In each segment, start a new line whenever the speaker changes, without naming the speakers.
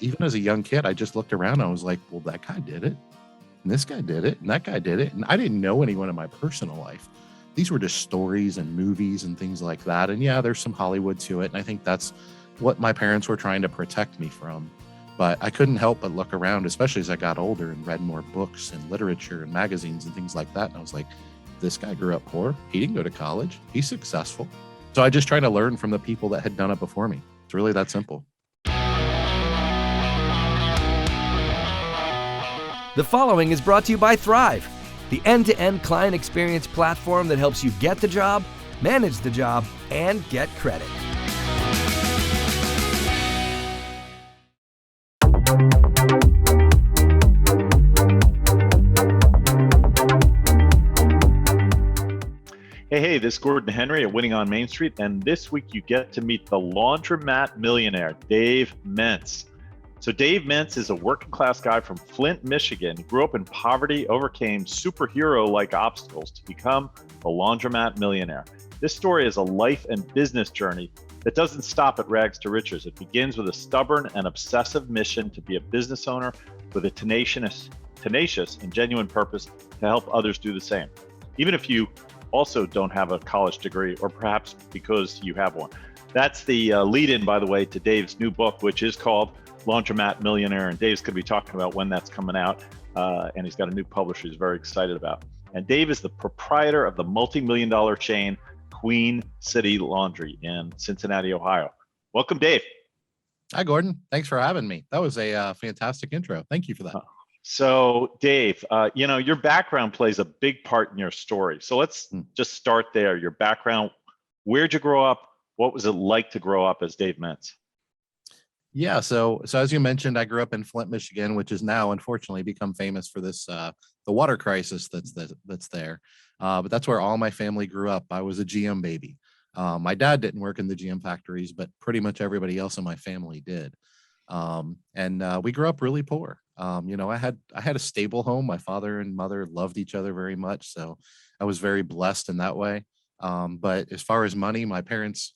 even as a young kid, I just looked around and I was like, well, that guy did it. And this guy did it. And that guy did it. And I didn't know anyone in my personal life. These were just stories and movies and things like that. And yeah, there's some Hollywood to it. And I think that's what my parents were trying to protect me from. But I couldn't help but look around, especially as I got older and read more books and literature and magazines and things like that. And I was like, this guy grew up poor. He didn't go to college. He's successful. So I just tried to learn from the people that had done it before me. It's really that simple.
The following is brought to you by Thryv, the end-to-end client experience platform that helps you get the job, manage the job, and get credit.
Hey, this is Gordon Henry at Winning on Main Street, and this week you get to meet the Laundromat millionaire, Dave Menz. So Dave Menz is a working class guy from Flint, Michigan. He grew up in poverty, overcame superhero-like obstacles to become the Laundromat millionaire. This story is a life and business journey that doesn't stop at rags to riches. It begins with a stubborn and obsessive mission to be a business owner with a tenacious and genuine purpose to help others do the same, even if you also don't have a college degree, or perhaps because you have one. That's the lead-in, by the way, to Dave's new book, which is called Laundromat Millionaire, and Dave's going to be talking about when that's coming out, and he's got a new publisher he's very excited about. And Dave is the proprietor of the multi-million-dollar chain Queen City Laundry in Cincinnati, Ohio. Welcome, Dave.
Hi, Gordon. Thanks for having me. That was a fantastic intro. Thank you for that.
So, Dave, your background plays a big part in your story. So let's just start there. Your background, where'd you grow up? What was it like to grow up as Dave Menz?
Yeah, so as you mentioned, I grew up in Flint, Michigan, which has now unfortunately become famous for this the water crisis that's there. But that's where all my family grew up. I was a GM baby. My dad didn't work in the GM factories, but pretty much everybody else in my family did. And we grew up really poor. I had a stable home. My father and mother loved each other very much, so I was very blessed in that way. But as far as money, my parents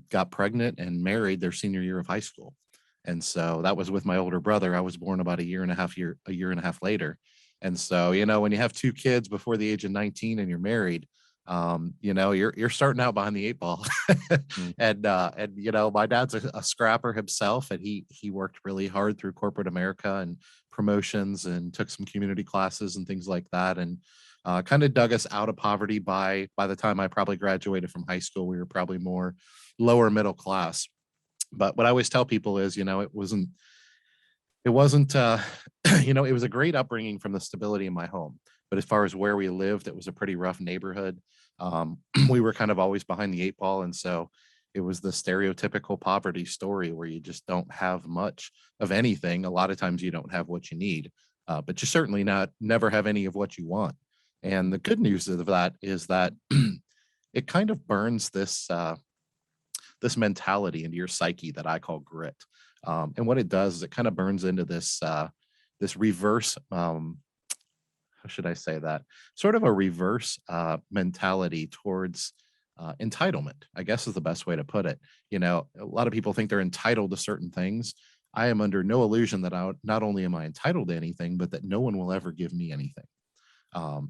got pregnant and married their senior year of high school. And so that was with my older brother. I was born about a year and a half later. And so, when you have two kids before the age of 19 and you're married, you're starting out behind the eight ball. And my dad's a scrapper himself, and he worked really hard through corporate America and promotions and took some community classes and things like that. And kind of dug us out of poverty by the time I probably graduated from high school. We were probably more lower middle class. But what I always tell people is, it wasn't, it was a great upbringing from the stability in my home. But as far as where we lived, it was a pretty rough neighborhood. We were kind of always behind the eight ball. And so it was the stereotypical poverty story where you just don't have much of anything. A lot of times you don't have what you need, but you certainly never have any of what you want. And the good news of that is that it kind of burns this mentality into your psyche that I call grit. And what it does is it kind of burns into this reverse, how should I say that? Sort of a reverse mentality towards entitlement, I guess is the best way to put it. A lot of people think they're entitled to certain things. I am under no illusion that not only am I entitled to anything, but that no one will ever give me anything.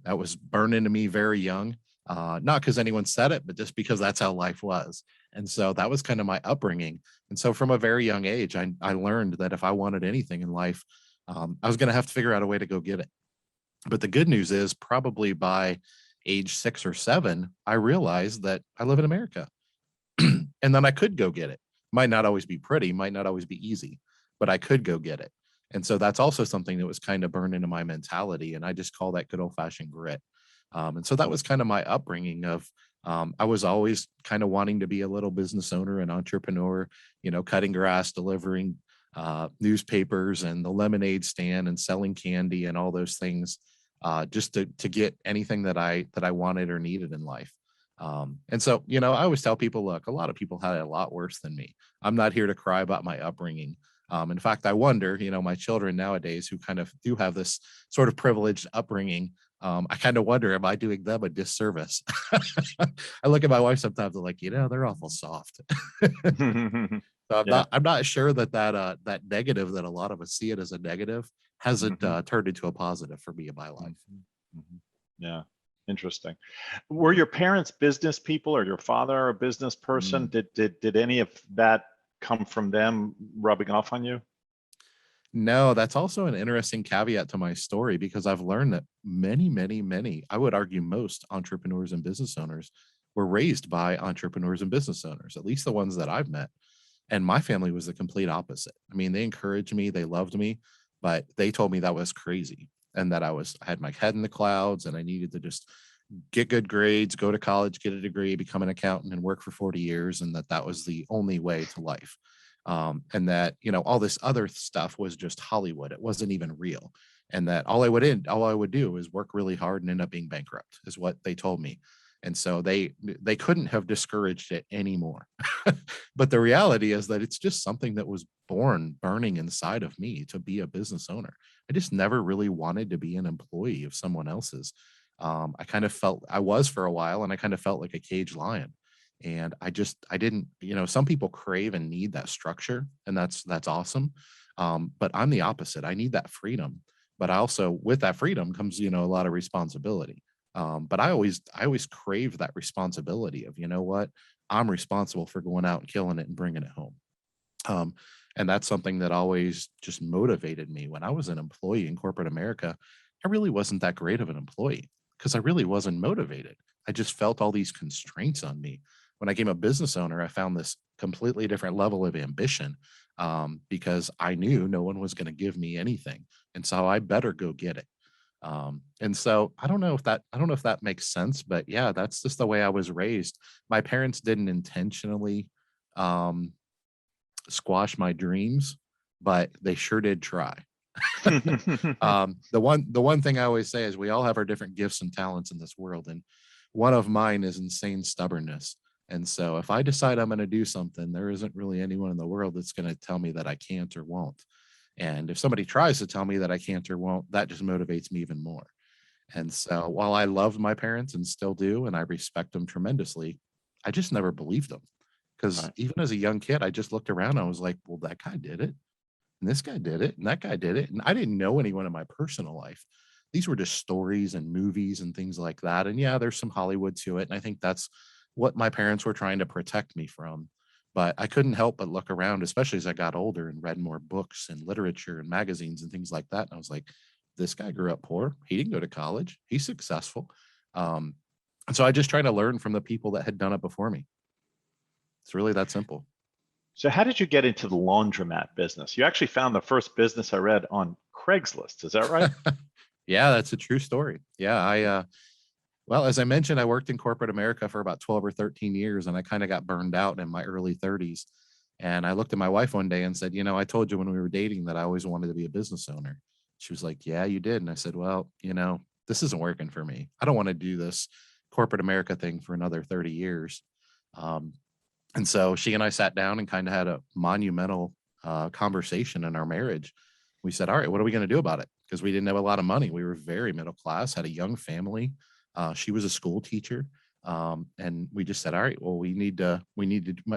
That was burned into me very young, not because anyone said it, but just because that's how life was. And so that was kind of my upbringing. And so from a very young age, I learned that if I wanted anything in life, I was going to have to figure out a way to go get it. But the good news is probably by age 6 or 7, I realized that I live in America and then I could go get it. Might not always be pretty, might not always be easy, but I could go get it. And so that's also something that was kind of burned into my mentality. And I just call that good old fashioned grit. And so that was kind of my upbringing of, I was always kind of wanting to be a little business owner, an entrepreneur, cutting grass, delivering newspapers and the lemonade stand and selling candy and all those things, just to get anything that I wanted or needed in life. And so, I always tell people, look, a lot of people had it a lot worse than me. I'm not here to cry about my upbringing. In fact, I wonder, my children nowadays who kind of do have this sort of privileged upbringing, I kind of wonder, am I doing them a disservice? I look at my wife sometimes, I'm like, they're awful soft. So
Yeah.
I'm not sure that that negative that a lot of us see it as a negative hasn't
Mhm.
turned into a positive for me in my life.
Mhm. Mhm. Yeah. Interesting. Were your parents business people, or your father a business person?
Mm.
Did any of that come from them rubbing off on you?
No, that's also an interesting caveat to my story because I've learned that many, I would argue most entrepreneurs and business owners were raised by entrepreneurs and business owners, at least the ones that I've met. And my family was the complete opposite. I mean, they encouraged me, they loved me, but they told me that was crazy and that I had my head in the clouds and I needed to just get good grades, go to college, get a degree, become an accountant, and work for 40 years, and that was the only way to life. And that all this other stuff was just Hollywood. It wasn't even real, and that all I would do is work really hard and end up being bankrupt, is what they told me. And so they couldn't have discouraged it anymore. But the reality is that it's just something that was born burning inside of me to be a business owner. I just never really wanted to be an employee of someone else's. I kind of felt I was for a while, and I kind of felt like a caged lion. And I didn't, some people crave and need that structure, and that's awesome. But I'm the opposite. I need that freedom, but I also, with that freedom comes, a lot of responsibility. But I always crave that responsibility of, what, I'm responsible for going out and killing it and bringing it home. Um, and that's something that always just motivated me. When I was an employee in corporate America, I really wasn't that great of an employee because I really wasn't motivated. I just felt all these constraints on me. When I became a business owner, I found this completely different level of ambition, because I knew no one was going to give me anything, and so I better go get it. And so I don't know if that makes sense, but yeah, that's just the way I was raised. My parents didn't intentionally um, squash my dreams, but they sure did try. The one thing I always say is we all have our different gifts and talents in this world, and one of mine is insane stubbornness. And so if I decide I'm going to do something, there isn't really anyone in the world that's going to tell me that I can't or won't. And if somebody tries to tell me that I can't or won't, that just motivates me even more. And so while I loved my parents and still do, and I respect them tremendously, I just never believed them. Because
Right.
even as a young kid, I just looked around and I was like, well, that guy did it. And this guy did it. And that guy did it. And I didn't know anyone in my personal life. These were just stories and movies and things like that. And yeah, there's some Hollywood to it. And I think that's what my parents were trying to protect me from. But I couldn't help but look around, especially as I got older and read more books and literature and magazines and things like that. And I was like, this guy grew up poor. He didn't go to college. He's successful. Um, and so I just tried to learn from the people that had done it before me. It's really that simple.
So how did you get into the laundromat business? You actually found the first business I read on Craigslist. Is that right?
Yeah, that's a true story. Yeah, well, as I mentioned, I worked in corporate America for about 12 or 13 years, and I kind of got burned out in my early 30s. And I looked at my wife one day and said, I told you when we were dating that I always wanted to be a business owner. She was like, yeah, you did. And I said, well, this isn't working for me. I don't want to do this corporate America thing for another 30 years. Um, and so she and I sat down and kind of had a monumental conversation in our marriage. We said, all right, what are we going to do about it? Because we didn't have a lot of money. We were very middle class, had a young family. She was a school teacher. And we just said, all right, well, we need to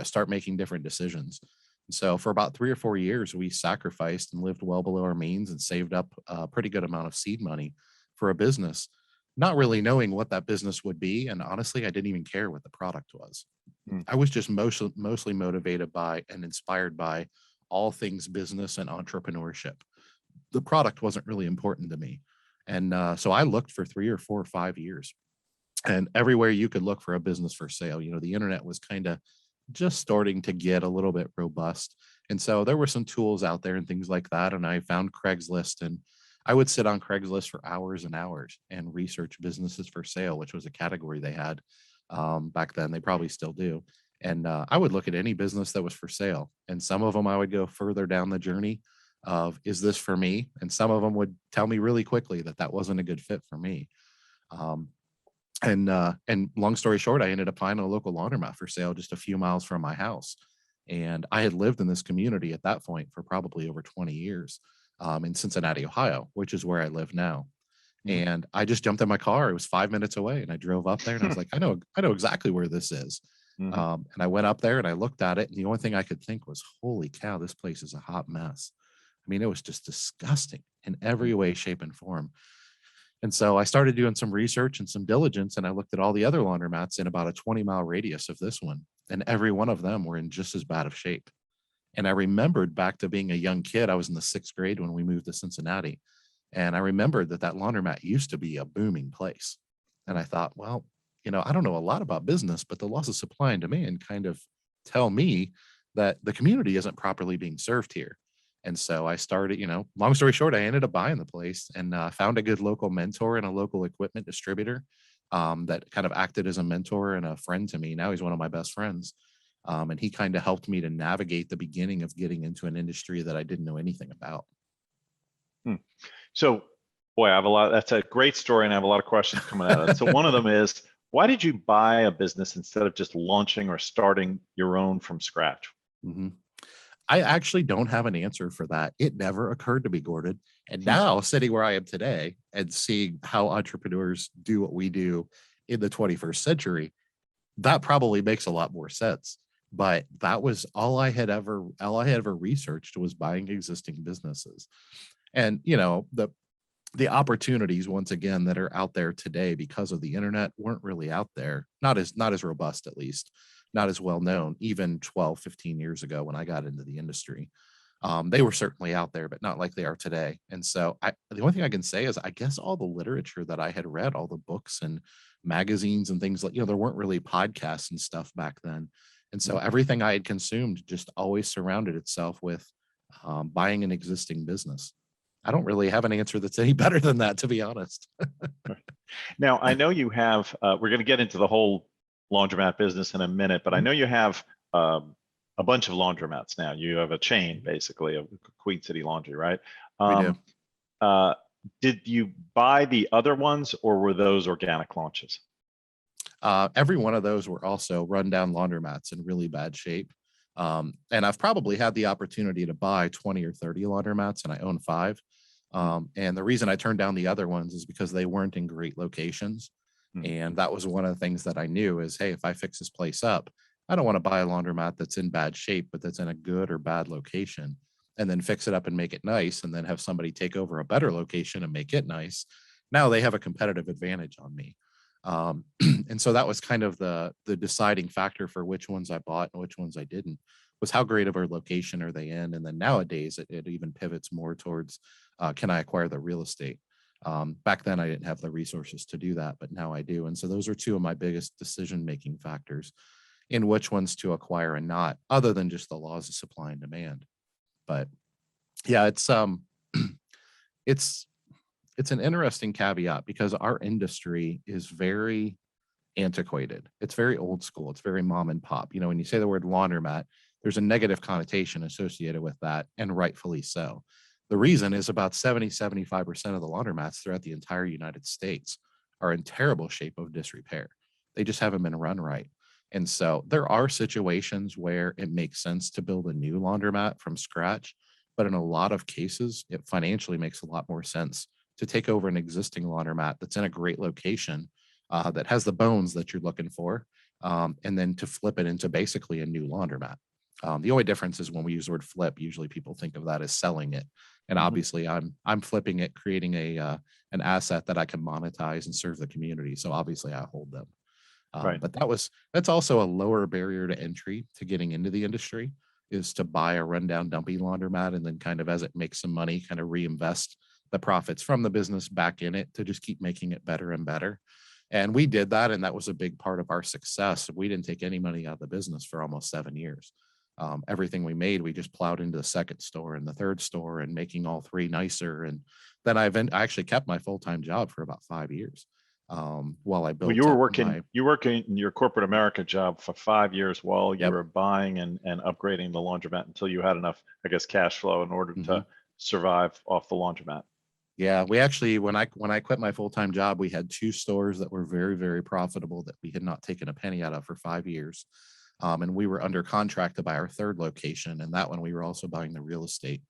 start making different decisions. And so for about 3 or 4 years, we sacrificed and lived well below our means and saved up a pretty good amount of seed money for a business, not really knowing what that business would be. And honestly, I didn't even care what the product was.
Mm.
I was just mostly motivated by and inspired by all things business and entrepreneurship. The product wasn't really important to me. And so I looked for 3 or 4 or 5 years, and everywhere you could look for a business for sale. The internet was kind of just starting to get a little bit robust. And so there were some tools out there and things like that. And I found Craigslist, and I would sit on Craigslist for hours and hours and research businesses for sale, which was a category they had back then. They probably still do. And I would look at any business that was for sale. And some of them I would go further down the journey of, is this for me? And some of them would tell me really quickly that that wasn't a good fit for me. Um, and long story short, I ended up finding a local laundromat for sale just a few miles from my house. And I had lived in this community at that point for probably over 20 years, in Cincinnati, Ohio, which is where I live now.
Mm.
And I just jumped in my car. It was 5 minutes away, and I drove up there, and I was like, I know exactly where this is.
Hmm.
And I went up there and I looked at it, and the only thing I could think was, holy cow, this place is a hot mess. I mean, it was just disgusting in every way, shape, and form. And so I started doing some research and some diligence, and I looked at all the other laundromats in about a 20-mile radius of this one, and every one of them were in just as bad of shape. And I remembered back to being a young kid. I was in the 6th grade when we moved to Cincinnati. And I remembered that that laundromat used to be a booming place. And I thought, well, I don't know a lot about business, but the laws of supply and demand kind of tell me that the community isn't properly being served here. And so I started, long story short, I ended up buying the place and found a good local mentor and a local equipment distributor that kind of acted as a mentor and a friend to me. Now he's one of my best friends. And he kind of helped me to navigate the beginning of getting into an industry that I didn't know anything about.
Hmm. So, boy, I have a lot. That's a great story, and I have a lot of questions coming out of it. So, one of them is, why did you buy a business instead of just launching or starting your own from scratch?
Mhm. I actually don't have an answer for that. It never occurred to me, Gordon. And now, sitting where I am today and seeing how entrepreneurs do what we do in the 21st century, that probably makes a lot more sense. But that was all I had ever researched was buying existing businesses. And the opportunities, once again, that are out there today because of the internet weren't really out there, not as robust, at least not as well known, even 12, 15 years ago when I got into the industry. They were certainly out there, but not like they are today. And so the only thing I can say is, I guess all the literature that I had read, all the books and magazines and things, like, there weren't really podcasts and stuff back then. And so everything I had consumed just always surrounded itself with buying an existing business. I don't really have an answer that's any better than that, to be honest.
Now, I know you have, we're going to get into the whole laundromat business in a minute, but I know you have a bunch of laundromats now. You have a chain, basically, of Queen City Laundry, right?
We do.
Did you buy the other ones, or were those organic launches?
Every one of those were also rundown laundromats in really bad shape. And I've probably had the opportunity to buy 20 or 30 laundromats, and I own 5. And the reason I turned down the other ones is because they weren't in great locations. And that was one of the things that I knew is, hey, if I fix this place up, I don't want to buy a laundromat that's in bad shape, but that's in a good or bad location, and then fix it up and make it nice, and then have somebody take over a better location and make it nice. Now they have a competitive advantage on me. And so that was kind of the deciding factor for which ones I bought and which ones I didn't, was how great of a location are they in. And then nowadays it even pivots more towards, can I acquire the real estate? Back then I didn't have the resources to do that, but now I do. And so those are 2 of my biggest decision-making factors in which ones to acquire and not, other than just the laws of supply and demand. But yeah, it's an interesting caveat because our industry is very antiquated. It's very old school. It's very mom and pop. When you say the word laundromat, there's a negative connotation associated with that, and rightfully so. The reason is about 75% of the laundromats throughout the entire United States are in terrible shape of disrepair. They just haven't been run right. And so there are situations where it makes sense to build a new laundromat from scratch, but in a lot of cases, it financially makes a lot more sense to take over an existing laundromat that's in a great location, that has the bones that you're looking for, and then to flip it into basically a new laundromat. The only difference is when we use the word flip, usually people think of that as selling it. And obviously I'm flipping it, creating an asset that I can monetize and serve the community. So obviously I hold them.
Right.
But that's also a lower barrier to entry to getting into the industry, is to buy a rundown dumpy laundromat and then kind of, as it makes some money, kind of reinvest the profits from the business back in it to just keep making it better and better. And we did that, and that was a big part of our success. We didn't take any money out of the business for almost 7 years. Everything we made, we just plowed into the second store and the third store, and making all 3 nicer. And then I actually kept my full-time job for about 5 years, while I built.
Well, you were working in your corporate America job for 5 years while you were buying and upgrading the laundromat until you had enough, I guess, cash flow in order to survive off the laundromat.
Yeah, we actually, when I quit my full-time job, we had 2 stores that were very, very profitable that we had not taken a penny out of for 5 years. And we were under contract to buy our 3rd location. And that one, we were also buying the real estate.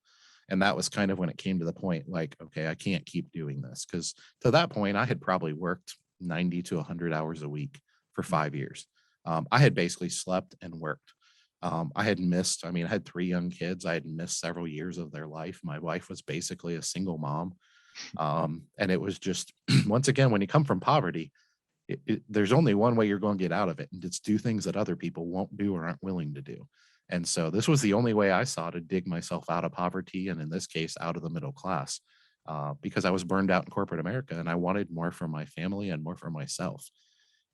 And that was kind of when it came to the point, like, okay, I can't keep doing this. Because to that point, I had probably worked 90 to 100 hours a week for 5 years. I had basically slept and worked. I had missed, I mean, I had 3 young kids. I had missed several years of their life. My wife was basically a single mom. And it was just, once again, when you come from poverty, there's only one way you're going to get out of it, and it's do things that other people won't do or aren't willing to do. And so this was the only way I saw to dig myself out of poverty, and in this case, out of the middle class, because I was burned out in corporate America, and I wanted more for my family and more for myself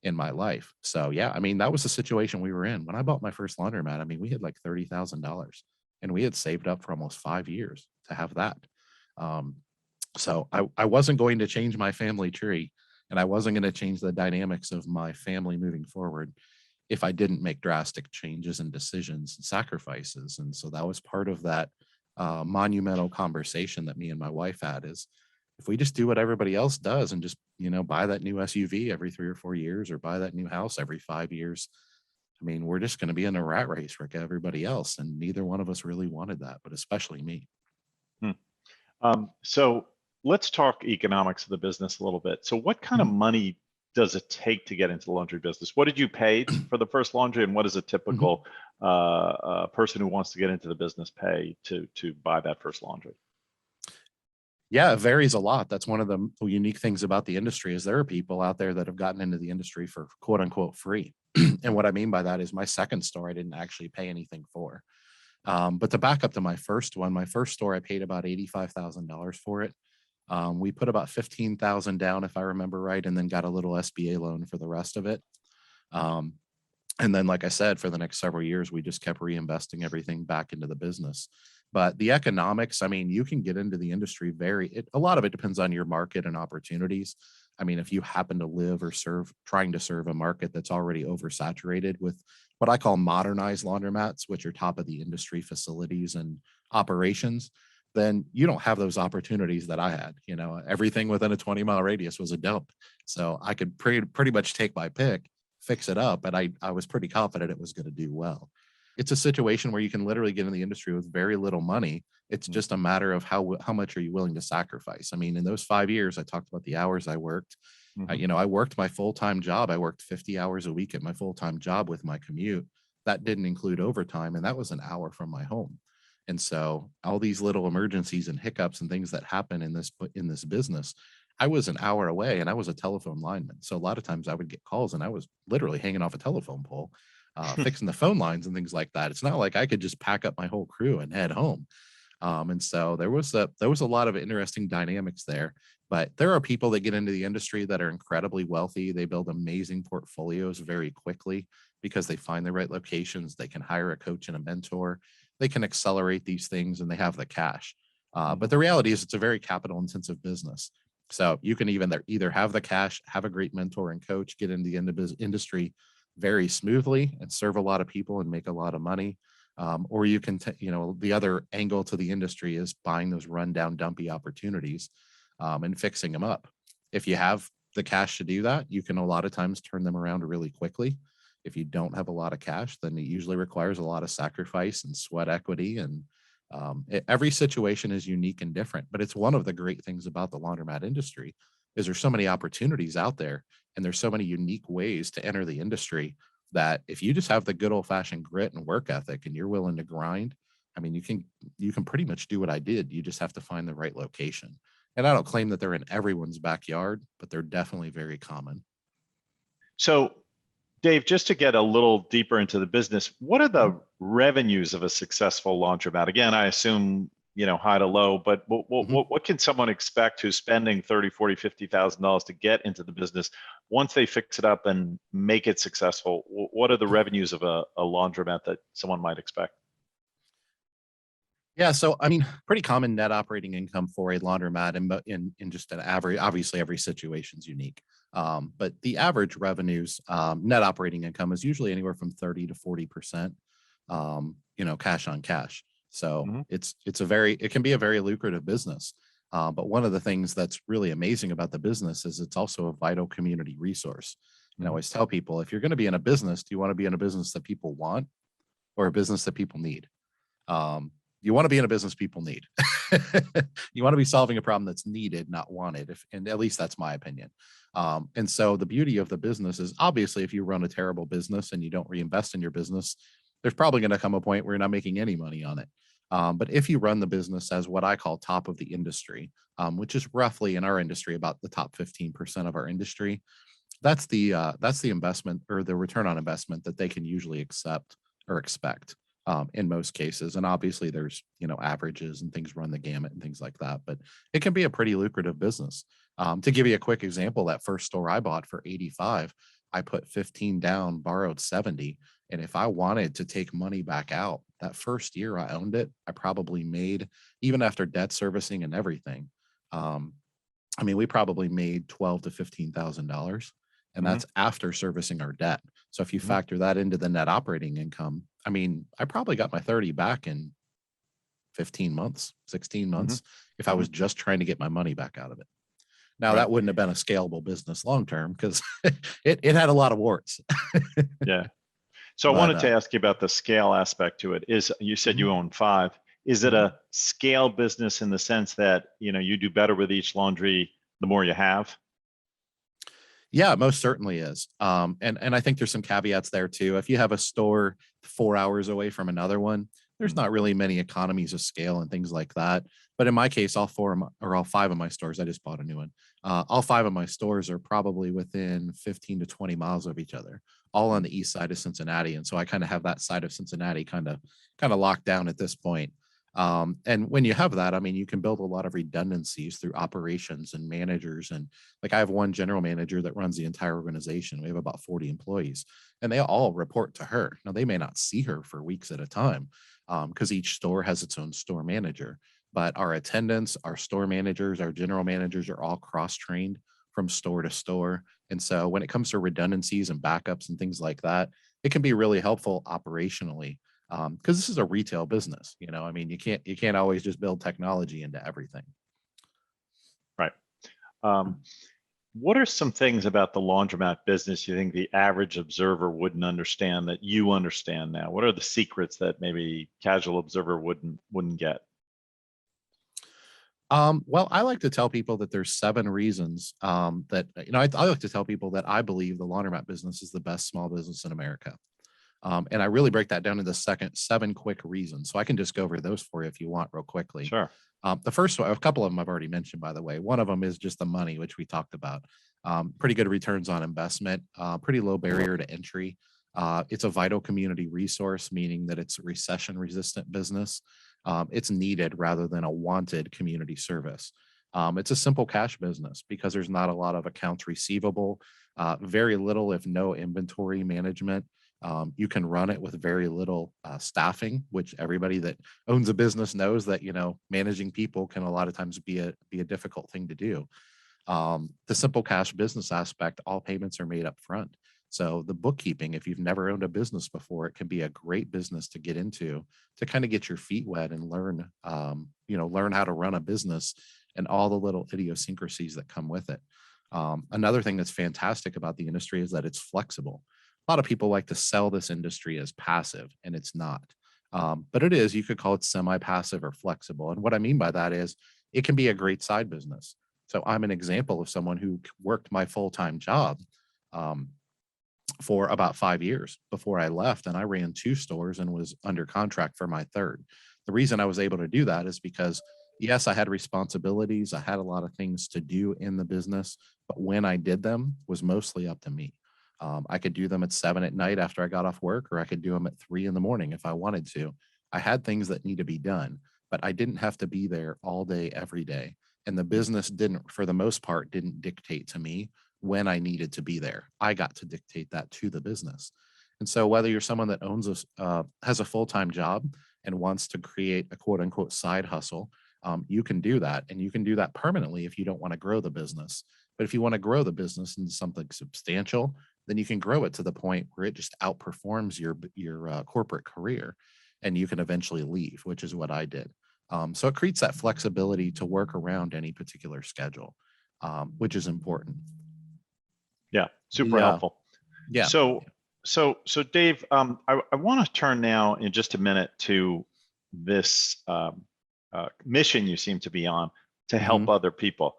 in my life. So yeah, I mean, that was the situation we were in when I bought my first laundromat. I mean, we had like $30,000, and we had saved up for almost 5 years to have that. Um, so I wasn't going to change my family tree, and I wasn't going to change the dynamics of my family moving forward if I didn't make drastic changes and decisions and sacrifices. And so that was part of that monumental conversation that me and my wife had, is if we just do what everybody else does and just, buy that new SUV every 3 or 4 years, or buy that new house every 5 years, I mean, we're just going to be in a rat race like everybody else. And neither one of us really wanted that, but especially me.
So let's talk economics of the business a little bit. So what kind of money does it take to get into the laundry business? What did you pay for the first laundry, and what does a typical person who wants to get into the business pay to buy that first laundry?
Yeah, it varies a lot. That's one of the unique things about the industry, is there are people out there that have gotten into the industry for quote unquote free. And what I mean by that is my second store, I didn't actually pay anything for. But to back up to my first one, my first store, I paid about $85,000 for it. We put about 15,000 down, if I remember right, and then got a little SBA loan for the rest of it. And then, like I said, for the next several years, we just kept reinvesting everything back into the business. But the economics, I mean, you can get into the industry a lot of it depends on your market and opportunities. I mean, if you happen to live or trying to serve a market that's already oversaturated with what I call modernized laundromats, which are top of the industry facilities and operations, then you don't have those opportunities that I had. Everything within a 20-mile radius was a dump. So I could pretty much take my pick, fix it up, and I was pretty confident it was going to do well. It's a situation where you can literally get in the industry with very little money. It's just a matter of how much are you willing to sacrifice. I mean, in those 5 years, I talked about the hours I worked. I worked my full-time job. I worked 50 hours a week at my full-time job with my commute. That didn't include overtime, and that was an hour from my home. And so all these little emergencies and hiccups and things that happen in this business, I was an hour away, and I was a telephone lineman. So a lot of times I would get calls and I was literally hanging off a telephone pole, fixing the phone lines and things like that. It's not like I could just pack up my whole crew and head home. And so there was a lot of interesting dynamics there. But there are people that get into the industry that are incredibly wealthy. They build amazing portfolios very quickly because they find the right locations. They can hire a coach and a mentor. They can accelerate these things, and they have the cash. But the reality is it's a very capital intensive business. So you can either have the cash, have a great mentor and coach, get into the industry very smoothly and serve a lot of people and make a lot of money. Or you can, the other angle to the industry is buying those rundown, dumpy opportunities and fixing them up. If you have the cash to do that, you can a lot of times turn them around really quickly. If you don't have a lot of cash, then it usually requires a lot of sacrifice and sweat equity. And every situation is unique and different. But it's one of the great things about the laundromat industry is there's so many opportunities out there, and there's so many unique ways to enter the industry that if you just have the good old fashioned grit and work ethic and you're willing to grind, I mean, you can pretty much do what I did. You just have to find the right location. And I don't claim that they're in everyone's backyard, but they're definitely very common.
So, Dave, just to get a little deeper into the business, what are the revenues of a successful laundromat? Again, I assume, high to low, but what can someone expect who's spending $30,000, $40,000, $50,000 to get into the business once they fix it up and make it successful? What are the revenues of a laundromat that someone might expect?
Yeah, so I mean, pretty common net operating income for a laundromat, and in just an average, obviously every situation is unique. But the average revenues, net operating income is usually anywhere from 30 to 40%, cash on cash. So it can be a very lucrative business. But one of the things that's really amazing about the business is it's also a vital community resource. I always tell people, if you're going to be in a business, do you want to be in a business that people want or a business that people need? You want to be in a business people need. You want to be solving a problem that's needed, not wanted. And at least that's my opinion. And so the beauty of the business is obviously if you run a terrible business and you don't reinvest in your business, there's probably going to come a point where you're not making any money on it. But if you run the business as what I call top of the industry, which is roughly in our industry about the top 15% of our industry, that's the investment or the return on investment that they can usually accept or expect in most cases. And obviously there's, averages and things run the gamut and things like that, but it can be a pretty lucrative business. To give you a quick example, that first store I bought for 85, I put 15 down, borrowed 70. And if I wanted to take money back out that first year I owned it, I probably made, even after debt servicing and everything, we probably made $12,000 to $15,000, and that's after servicing our debt. So if you factor that into the net operating income, I probably got my 30 back in 15 months, 16 months, if I was just trying to get my money back out of it. Now that wouldn't have been a scalable business long term because it had a lot of warts.
Yeah. So I wanted to ask you about the scale aspect to it. Is you said you own 5. Is it a scale business in the sense that you do better with each laundry the more you have?
Yeah, it most certainly is. And I think there's some caveats there too. If you have a store 4 hours away from another one, there's not really many economies of scale and things like that. But in my case, all 5 of my stores, I just bought a new one. All 5 of my stores are probably within 15 to 20 miles of each other, all on the east side of Cincinnati. And so I kind of have that side of Cincinnati kind of locked down at this point. And when you have that, you can build a lot of redundancies through operations and managers. And like I have one general manager that runs the entire organization. We have about 40 employees and they all report to her. Now they may not see her for weeks at a time because each store has its own store manager, but our attendants, our store managers, our general managers are all cross-trained from store to store. And so when it comes to redundancies and backups and things like that, it can be really helpful operationally. Because this is a retail business, you can't always just build technology into everything.
Right. What are some things about the laundromat business you think the average observer wouldn't understand that you understand now? What are the secrets that maybe casual observer wouldn't get?
Well, I like to tell people that there's 7 reasons that, I like to tell people that I believe the laundromat business is the best small business in America. And I really break that down into 7 quick reasons. So I can just go over those for you if you want real quickly.
Sure.
The first one, a couple of them I've already mentioned, by the way. One of them is just the money, which we talked about. Pretty good returns on investment, pretty low barrier to entry. It's a vital community resource, meaning that it's a recession resistant business. It's needed rather than a wanted community service. It's a simple cash business because there's not a lot of accounts receivable, very little, if no inventory management. You can run it with very little staffing, which everybody that owns a business knows that, managing people can a lot of times be a difficult thing to do. The simple cash business aspect, all payments are made up front. So the bookkeeping, if you've never owned a business before, it can be a great business to get into to kind of get your feet wet and learn how to run a business and all the little idiosyncrasies that come with it. Another thing that's fantastic about the industry is that it's flexible. A lot of people like to sell this industry as passive, and it's not. But it is. You could call it semi-passive or flexible. And what I mean by that is it can be a great side business. So I'm an example of someone who worked my full-time job for about 5 years before I left, and I ran 2 stores and was under contract for my 3rd. The reason I was able to do that is because, yes, I had responsibilities. I had a lot of things to do in the business, but when I did them was mostly up to me. I could do them at 7 at night after I got off work, or I could do them at 3 in the morning if I wanted to. I had things that need to be done, but I didn't have to be there all day, every day. And the business didn't, for the most part, didn't dictate to me when I needed to be there. I got to dictate that to the business. And so whether you're someone that has a full-time job and wants to create a quote unquote side hustle, you can do that. And you can do that permanently if you don't want to grow the business. But if you want to grow the business into something substantial, then you can grow it to the point where it just outperforms your corporate career, and you can eventually leave, which is what I did. So it creates that flexibility to work around any particular schedule, which is important.
Yeah, super helpful.
Yeah.
So Dave, I want to turn now in just a minute to this mission you seem to be on to help
Mhm.
other people.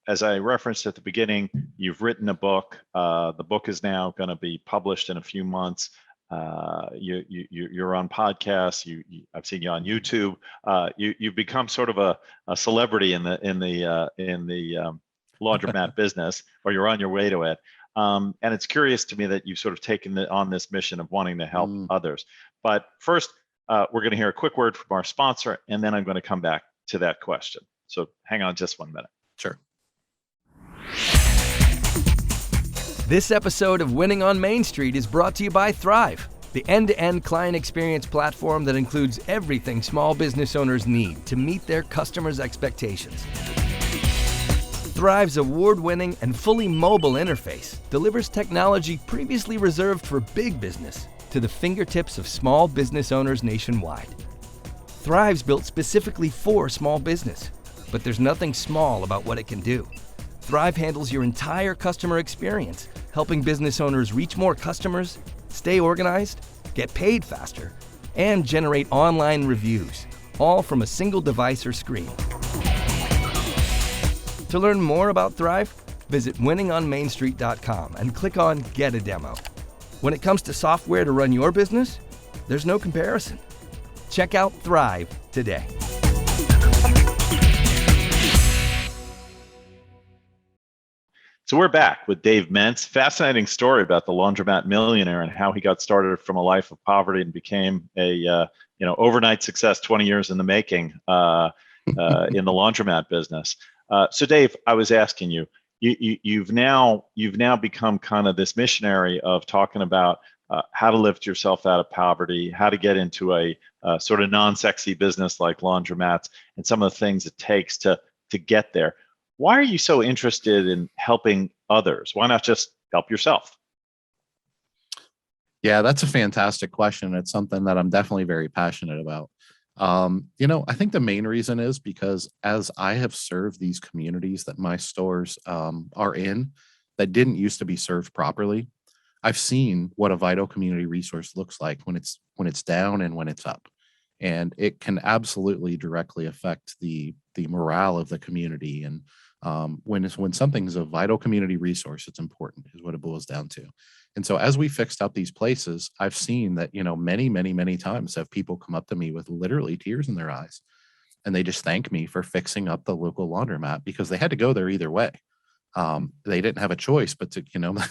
As I referenced at the beginning, you've written a book. The book is now going to be published in a few months. You're on podcasts. I've seen you on YouTube. You've become sort of a celebrity in the laundromat business, or you're on your way to it. And it's curious to me that you've sort of taken on this mission of wanting to help
Mm.
others. But first, we're going to hear a quick word from our sponsor, and then I'm going to come back to that question. So hang on just 1 minute.
Sure.
This episode of Winning on Main Street is brought to you by Thryv, the end-to-end client experience platform that includes everything small business owners need to meet their customers' expectations. Thryv's award-winning and fully mobile interface delivers technology previously reserved for big business to the fingertips of small business owners nationwide. Thryv's built specifically for small business, but there's nothing small about what it can do. Thryv handles your entire customer experience, helping business owners reach more customers, stay organized, get paid faster, and generate online reviews, all from a single device or screen. To learn more about Thryv, visit winningonmainstreet.com and click on Get a Demo. When it comes to software to run your business, there's no comparison. Check out Thryv today.
So we're back with Dave Mentz. Fascinating story about the Laundromat Millionaire and how he got started from a life of poverty and became a overnight success, 20 years in the making in the laundromat business. So Dave, I was asking you've now become kind of this missionary of talking about how to lift yourself out of poverty, how to get into a sort of non-sexy business like laundromats, and some of the things it takes to get there. Why are you so interested in helping others? Why not just help yourself?
Yeah, that's a fantastic question. It's something that I'm definitely very passionate about. I think the main reason is because as I have served these communities that my stores are in that didn't used to be served properly, I've seen what a vital community resource looks like when it's down and when it's up. And it can absolutely directly affect the morale of the community. And when something's a vital community resource, it's important, is what it boils down to. And so as we fixed up these places, I've seen that, many, many, many times have people come up to me with literally tears in their eyes, and they just thank me for fixing up the local laundromat because they had to go there either way. They didn't have a choice but to,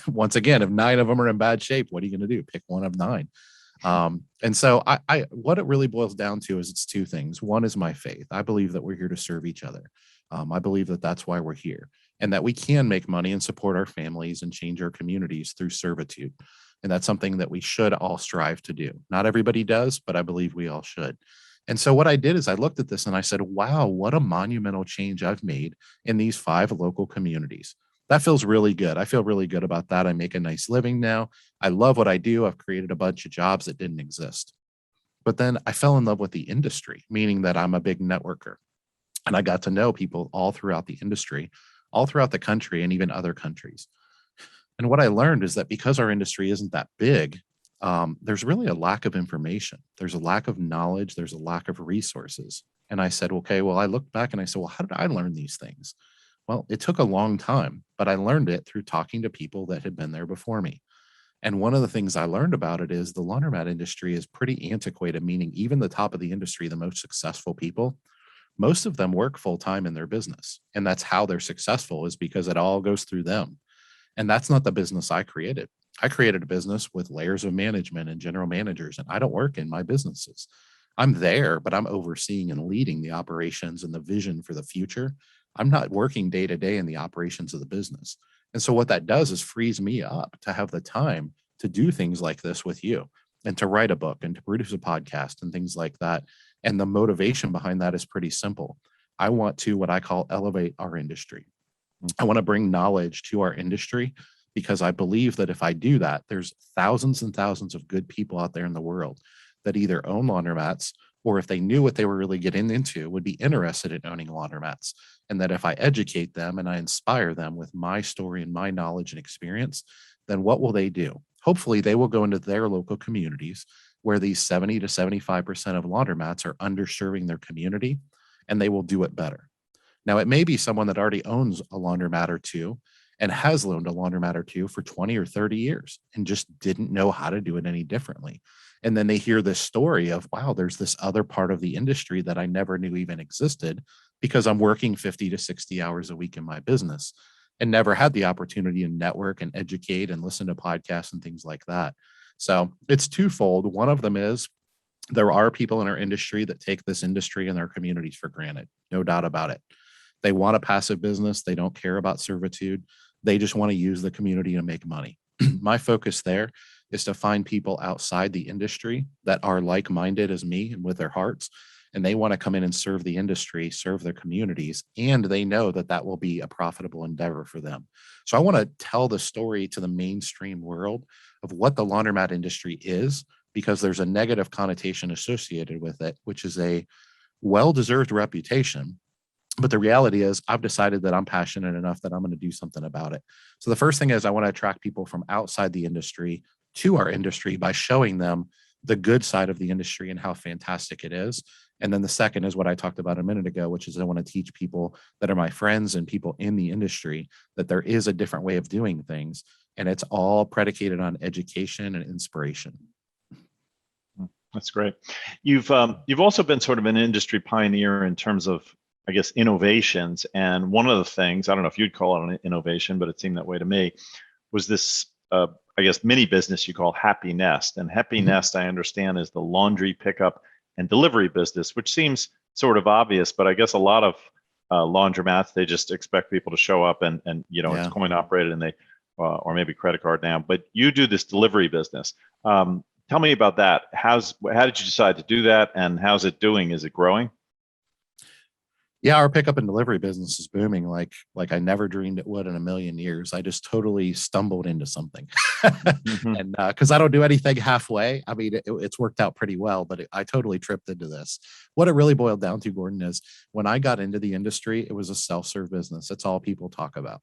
once again, if 9 of them are in bad shape, what are you going to do? Pick one of 9. And so I what it really boils down to is it's 2 things. One is my faith. I believe that we're here to serve each other. I believe that that's why we're here, and that we can make money and support our families and change our communities through servitude. And that's something that we should all strive to do. Not everybody does, but I believe we all should. And so what I did is I looked at this and I said, wow, what a monumental change I've made in these 5 local communities. That feels really good. I feel really good about that. I make a nice living now. I love what I do. I've created a bunch of jobs that didn't exist. But then I fell in love with the industry, meaning that I'm a big networker. And I got to know people all throughout the industry, all throughout the country, and even other countries. And what I learned is that because our industry isn't that big, there's really a lack of information. There's a lack of knowledge. There's a lack of resources. And I said, okay, well, I looked back and I said, well, how did I learn these things? Well, it took a long time, but I learned it through talking to people that had been there before me. And one of the things I learned about it is the laundromat industry is pretty antiquated, meaning even the top of the industry, the most successful people, most of them work full time in their business. And that's how they're successful, is because it all goes through them. And that's not the business I created. I created a business with layers of management and general managers, and I don't work in my businesses. I'm there, but I'm overseeing and leading the operations and the vision for the future. I'm not working day to day in the operations of the business. And so what that does is frees me up to have the time to do things like this with you, and to write a book and to produce a podcast and things like that. And the motivation behind that is pretty simple. I want to, what I call, elevate our industry. I want to bring knowledge to our industry because I believe that if I do that, there's thousands and thousands of good people out there in the world that either own laundromats, or if they knew what they were really getting into, would be interested in owning laundromats. And that if I educate them and I inspire them with my story and my knowledge and experience, then what will they do? Hopefully they will go into their local communities where these 70 to 75% of laundromats are underserving their community, and they will do it better. Now, it may be someone that already owns a laundromat or two and has owned a laundromat or two for 20 or 30 years and just didn't know how to do it any differently. And then they hear this story of, wow, there's this other part of the industry that I never knew even existed because I'm working 50 to 60 hours a week in my business and never had the opportunity to network and educate and listen to podcasts and things like that. So it's twofold. One of them is there are people in our industry that take this industry and their communities for granted. No doubt about it. They want a passive business. They don't care about servitude. They just want to use the community to make money. My focus there is to find people outside the industry that are like-minded as me and with their hearts, and they want to come in and serve the industry, serve their communities, and they know that that will be a profitable endeavor for them. So I want to tell the story to the mainstream world of what the laundromat industry is, because there's a negative connotation associated with it, which is a well-deserved reputation. But the reality is I've decided that I'm passionate enough that I'm going to do something about it. So the first thing is I want to attract people from outside the industry to our industry by showing them the good side of the industry and how fantastic it is. And then the second is what I talked about a minute ago, which is I want to teach people that are my friends and people in the industry that there is a different way of doing things. And it's all predicated on education and inspiration.
That's great. You've also been sort of an industry pioneer in terms of, I guess, innovations. And one of the things, I don't know if you'd call it an innovation, but it seemed that way to me, was this, I guess, mini business you call Happy Nest. And Happy Nest, I understand, is the laundry pickup and delivery business, which seems sort of obvious, but I guess a lot of laundromats, they just expect people to show up and it's coin operated and they, or maybe credit card now, but you do this delivery business. Tell me about that. How did you decide to do that, and how's it doing? Is it growing?
Yeah, our pickup and delivery business is booming like I never dreamed it would in a million years. I just totally stumbled into something. And because I don't do anything halfway, I mean, it's worked out pretty well, but I totally tripped into this. What it really boiled down to, Gordon, is when I got into the industry, it was a self-serve business. That's all people talk about.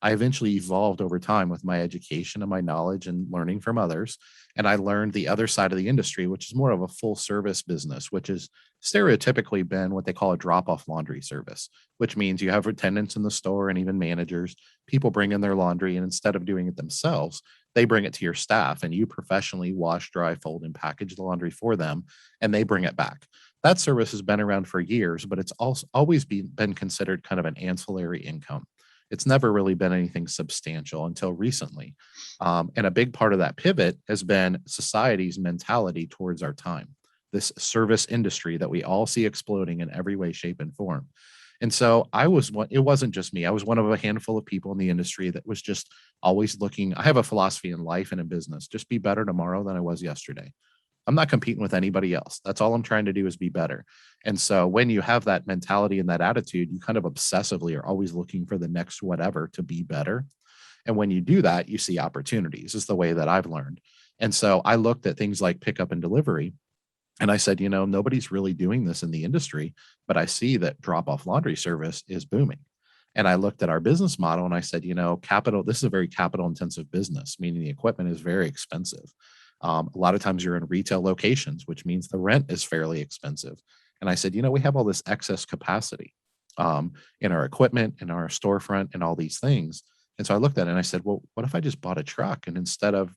I eventually evolved over time with my education and my knowledge and learning from others. And I learned the other side of the industry, which is more of a full service business, which is stereotypically been what they call a drop-off laundry service, which means you have attendants in the store and even managers. People bring in their laundry, and instead of doing it themselves, they bring it to your staff and you professionally wash, dry, fold, and package the laundry for them, and they bring it back. That service has been around for years, but it's also always been considered kind of an ancillary income. It's never really been anything substantial until recently. And a big part of that pivot has been society's mentality towards our time, this service industry that we all see exploding in every way, shape, and form. And so it wasn't just me. I was one of a handful of people in the industry that was just always looking. I have a philosophy in life and in business: just be better tomorrow than I was yesterday. I'm not competing with anybody else. That's all I'm trying to do, is be better. And so when you have that mentality and that attitude, you kind of obsessively are always looking for the next whatever to be better. And when you do that, you see opportunities, is the way that I've learned. And so I looked at things like pickup and delivery, and I said, nobody's really doing this in the industry, but I see that drop-off laundry service is booming. And I looked at our business model and I said, this is a very capital intensive business, meaning the equipment is very expensive. A lot of times you're in retail locations, which means the rent is fairly expensive. And I said, we have all this excess capacity in our equipment, in our storefront, and all these things. And so I looked at it and I said, well, what if I just bought a truck? And instead of,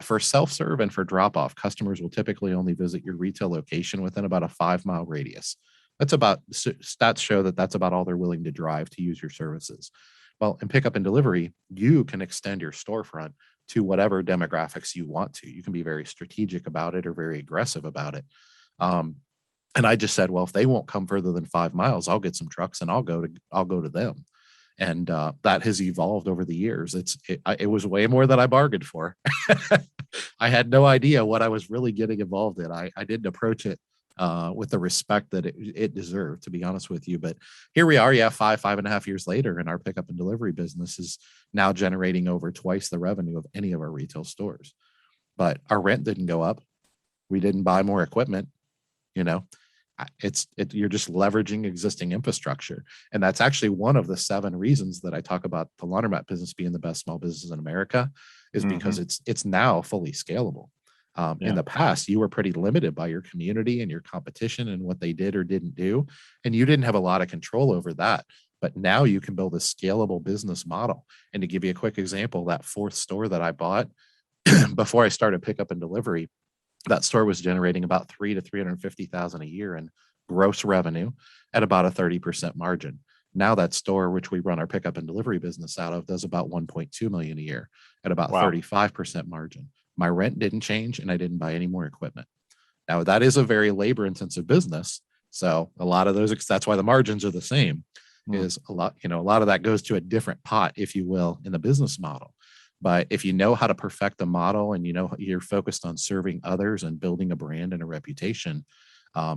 for self-serve and for drop-off, customers will typically only visit your retail location within about a 5-mile radius. Stats show that that's about all they're willing to drive to use your services. Well, in pickup and delivery, you can extend your storefront to whatever demographics you want to. You can be very strategic about it or very aggressive about it. And I just said, well, if they won't come further than 5 miles, I'll get some trucks and I'll go to them. And that has evolved over the years. It was way more than I bargained for. I had no idea what I was really getting involved in. I didn't approach it with the respect that it deserved, to be honest with you. But here we are, 5.5 years later, and our pickup and delivery business is now generating over twice the revenue of any of our retail stores. But our rent didn't go up. We didn't buy more equipment. You're just leveraging existing infrastructure. And that's actually one of the 7 reasons that I talk about the laundromat business being the best small business in America, is because it's now fully scalable. In the past, you were pretty limited by your community and your competition and what they did or didn't do, and you didn't have a lot of control over that. But now you can build a scalable business model. And to give you a quick example, that fourth store that I bought before I started pickup and delivery, that store was generating about 350,000 a year in gross revenue at about a 30% margin. Now that store, which we run our pickup and delivery business out of, does about 1.2 million a year at about 35% margin. My rent didn't change and I didn't buy any more equipment. Now that is a very labor intensive business. So a lot of those, that's why the margins are the same, is a lot of that goes to a different pot, if you will, in the business model. But if you know how to perfect the model and you're focused on serving others and building a brand and a reputation,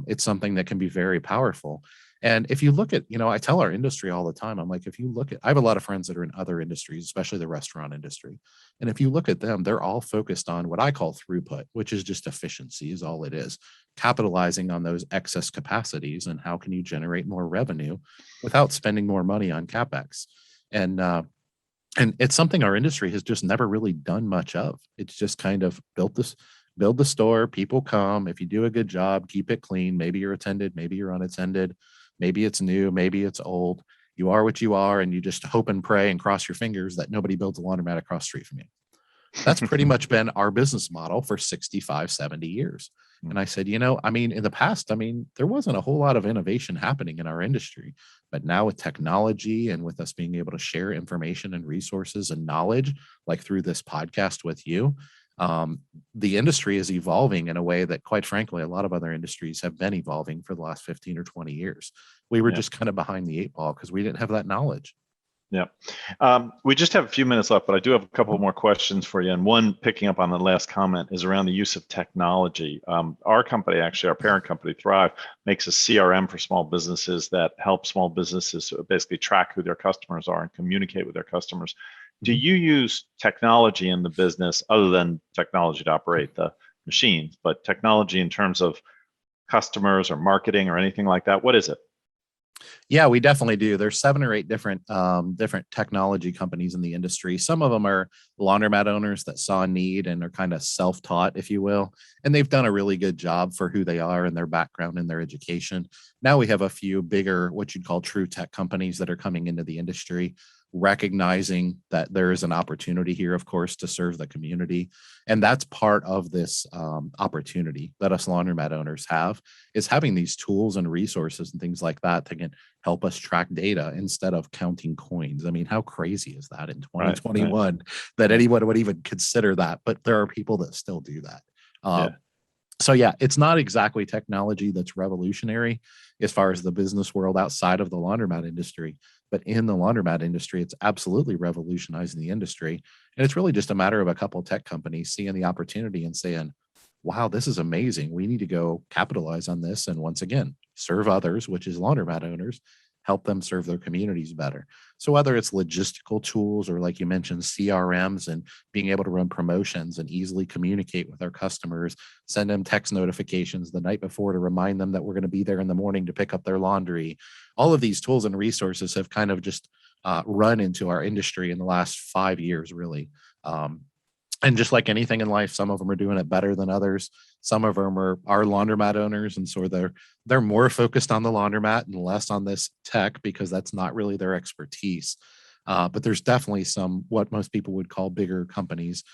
it's something that can be very powerful. And if you look at, I tell our industry all the time, I'm like, I have a lot of friends that are in other industries, especially the restaurant industry. And if you look at them, they're all focused on what I call throughput, which is just efficiency is all it is, capitalizing on those excess capacities and how can you generate more revenue without spending more money on CapEx. And it's something our industry has just never really done much of. It's just kind of build the store, people come. If you do a good job, keep it clean. Maybe you're attended, maybe you're unattended, maybe it's new, maybe it's old. You are what you are, and you just hope and pray and cross your fingers that nobody builds a laundromat across the street from you. That's pretty much been our business model for 65, 70 years. And I said, in the past, there wasn't a whole lot of innovation happening in our industry. But now with technology and with us being able to share information and resources and knowledge, like through this podcast with you, the industry is evolving in a way that, quite frankly, a lot of other industries have been evolving for the last 15 or 20 years. We were just kind of behind the eight ball because we didn't have that knowledge.
Yeah. We just have a few minutes left, but I do have a couple more questions for you. And one, picking up on the last comment, is around the use of technology. Our company, actually, our parent company, Thryv, makes a CRM for small businesses that help small businesses basically track who their customers are and communicate with their customers. Do you use technology in the business other than technology to operate the machines, but technology in terms of customers or marketing or anything like that? What is it?
Yeah, we definitely do. There's 7 or 8 different technology companies in the industry. Some of them are laundromat owners that saw a need and are kind of self-taught, if you will, and they've done a really good job for who they are and their background and their education. Now we have a few bigger, what you'd call true tech companies that are coming into the industry, recognizing that there is an opportunity here, of course, to serve the community. And that's part of this opportunity that us laundromat owners have, is having these tools and resources and things like that that can help us track data instead of counting coins. I mean, how crazy is that in 2021 that anyone would even consider that? But there are people that still do that. So yeah, it's not exactly technology that's revolutionary as far as the business world outside of the laundromat industry, but in the laundromat industry, it's absolutely revolutionizing the industry. And it's really just a matter of a couple of tech companies seeing the opportunity and saying, wow, this is amazing. We need to go capitalize on this. And once again, serve others, which is laundromat owners, help them serve their communities better. So whether it's logistical tools or, like you mentioned, CRMs and being able to run promotions and easily communicate with our customers, send them text notifications the night before to remind them that we're going to be there in the morning to pick up their laundry. All of these tools and resources have kind of just run into our industry in the last 5 years, really. And just like anything in life, some of them are doing it better than others. Some of them are laundromat owners, and so they're more focused on the laundromat and less on this tech because that's not really their expertise. But there's definitely some what most people would call bigger companies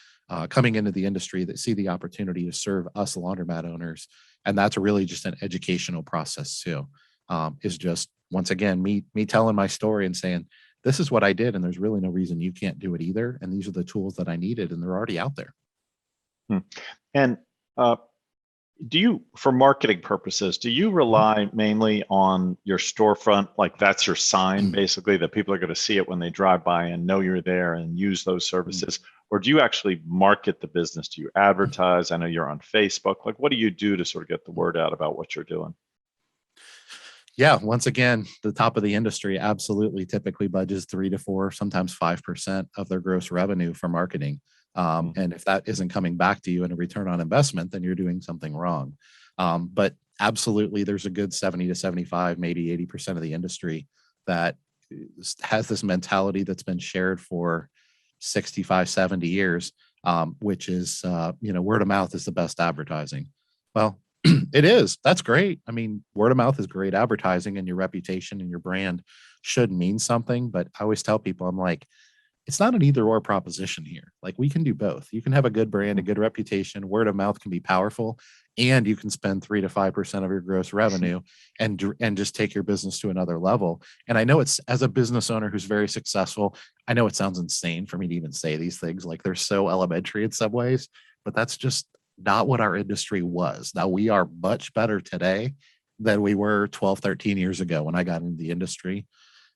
coming into the industry that see the opportunity to serve us laundromat owners, and that's really just an educational process too. Is just, once again, me telling my story and saying, this is what I did, and there's really no reason you can't do it either. And these are the tools that I needed, and they're already out there.
And do you, for marketing purposes, do you rely mainly on your storefront? Like that's your sign, basically, that people are going to see it when they drive by and know you're there and use those services? Or do you actually market the business? Do you advertise? I know you're on Facebook. Like, what do you do to sort of get the word out about what you're doing?
Yeah, once again, the top of the industry absolutely typically budgets 3 to 4, sometimes 5% of their gross revenue for marketing. And if that isn't coming back to you in a return on investment, then you're doing something wrong. But absolutely, there's a good 70 to 75, maybe 80% of the industry that has this mentality that's been shared for 65, 70 years which is, word of mouth is the best advertising. Well, it is. That's great. I mean, word of mouth is great advertising, and your reputation and your brand should mean something. But I always tell people, I'm like, it's not an either or proposition here. Like, we can do both. You can have a good brand, a good reputation. Word of mouth can be powerful, and you can spend 3 to 5% of your gross revenue and just take your business to another level. And I know, it's, as a business owner who's very successful, I know it sounds insane for me to even say these things. Like, they're so elementary in some ways, but that's just not what our industry was. Now, we are much better today than we were 12, 13 years ago when I got into the industry.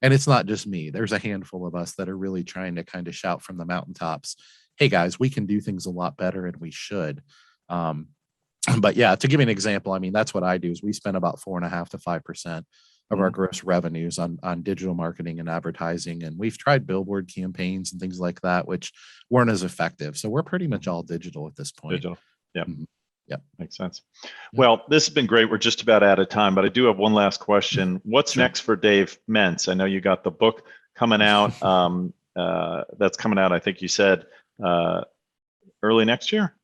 And it's not just me. There's a handful of us that are really trying to kind of shout from the mountaintops, hey guys, we can do things a lot better, and we should. But yeah, to give you an example, I mean, that's what I do is we spend about 4.5 to 5% of our gross revenues on digital marketing and advertising. And we've tried billboard campaigns and things like that, which weren't as effective. So we're pretty much all digital at this point.
Digital. Yep.
Mhm. Yep.
Makes sense. Well, this has been great. We're just about out of time, but I do have one last question. What's
Sure.
next for Dave Menz? I know you got the book coming out. That's coming out, I think you said, early next year?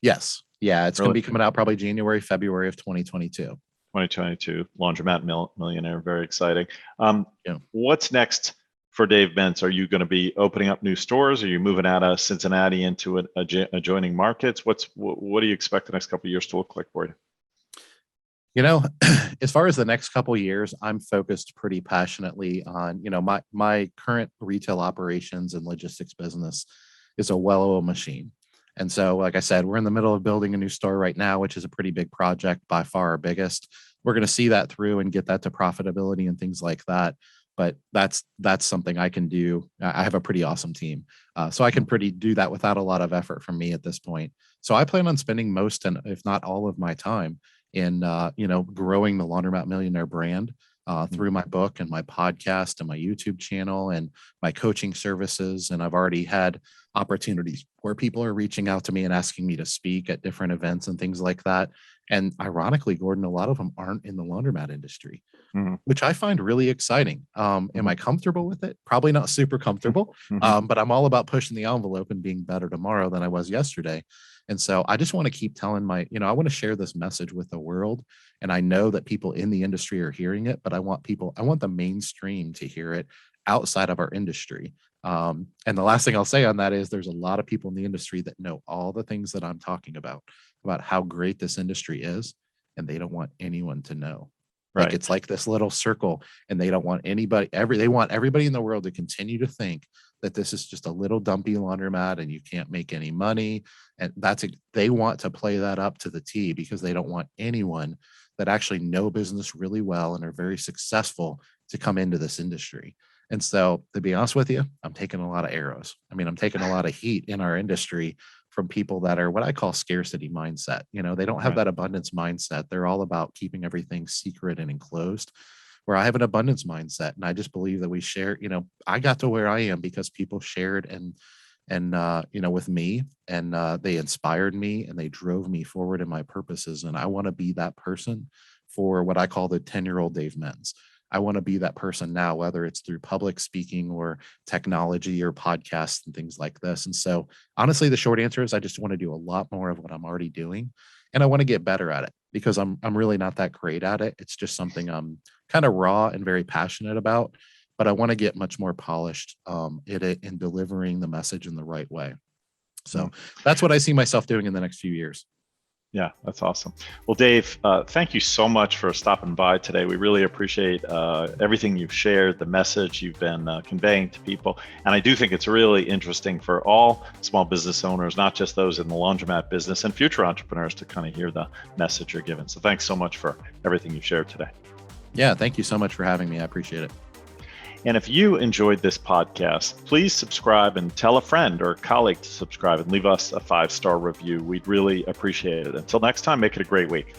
Yes. Yeah. It's going to be coming out probably January, February of 2022.
2022, Laundromat Millionaire. Very exciting.
Yeah.
What's next for Dave Menz? Are you going to be opening up new stores? Are you moving out of Cincinnati into adjoining markets? What do you expect the next couple of years to look like for you?
As far as the next couple of years, I'm focused pretty passionately on, my current retail operations and logistics business is a well-oiled machine. And so, like I said, we're in the middle of building a new store right now, which is a pretty big project, by far our biggest. We're going to see that through and get that to profitability and things like that. But that's something I can do. I have a pretty awesome team. So I can do that without a lot of effort from me at this point. So I plan on spending most, and if not all, of my time in, growing the Laundromat Millionaire brand through my book and my podcast and my YouTube channel and my coaching services. And I've already had opportunities where people are reaching out to me and asking me to speak at different events and things like that. And ironically, Gordon, a lot of them aren't in the laundromat industry, which I find really exciting. Am I comfortable with it? Probably not super comfortable, but I'm all about pushing the envelope and being better tomorrow than I was yesterday. And so I just want to keep telling I want to share this message with the world. And I know that people in the industry are hearing it, but I want the mainstream to hear it outside of our industry. And the last thing I'll say on that is there's a lot of people in the industry that know all the things that I'm talking about how great this industry is, and they don't want anyone to know.
Right.
Like, it's like this little circle, and they don't want anybody, they want everybody in the world to continue to think that this is just a little dumpy laundromat and you can't make any money. And they want to play that up to the T, because they don't want anyone that actually know business really well and are very successful to come into this industry. And so, to be honest with you, I'm taking a lot of arrows. I mean, I'm taking a lot of heat in our industry from people that are what I call scarcity mindset. They don't have that abundance mindset. They're all about keeping everything secret and enclosed, where I have an abundance mindset. And I just believe that we share, I got to where I am because people shared and with me, and they inspired me and they drove me forward in my purposes. And I want to be that person for what I call the 10-year-old Dave Menz. I want to be that person now, whether it's through public speaking or technology or podcasts and things like this. And so, honestly, the short answer is I just want to do a lot more of what I'm already doing, and I want to get better at it, because I'm really not that great at it. It's just something I'm kind of raw and very passionate about, but I want to get much more polished in delivering the message in the right way. So that's what I see myself doing in the next few years.
Yeah, that's awesome. Well, Dave, thank you so much for stopping by today. We really appreciate everything you've shared, the message you've been conveying to people. And I do think it's really interesting for all small business owners, not just those in the laundromat business, and future entrepreneurs to kind of hear the message you're giving. So thanks so much for everything you've shared today.
Yeah, thank you so much for having me. I appreciate it.
And if you enjoyed this podcast, please subscribe and tell a friend or a colleague to subscribe and leave us a 5-star review. We'd really appreciate it. Until next time, make it a great week.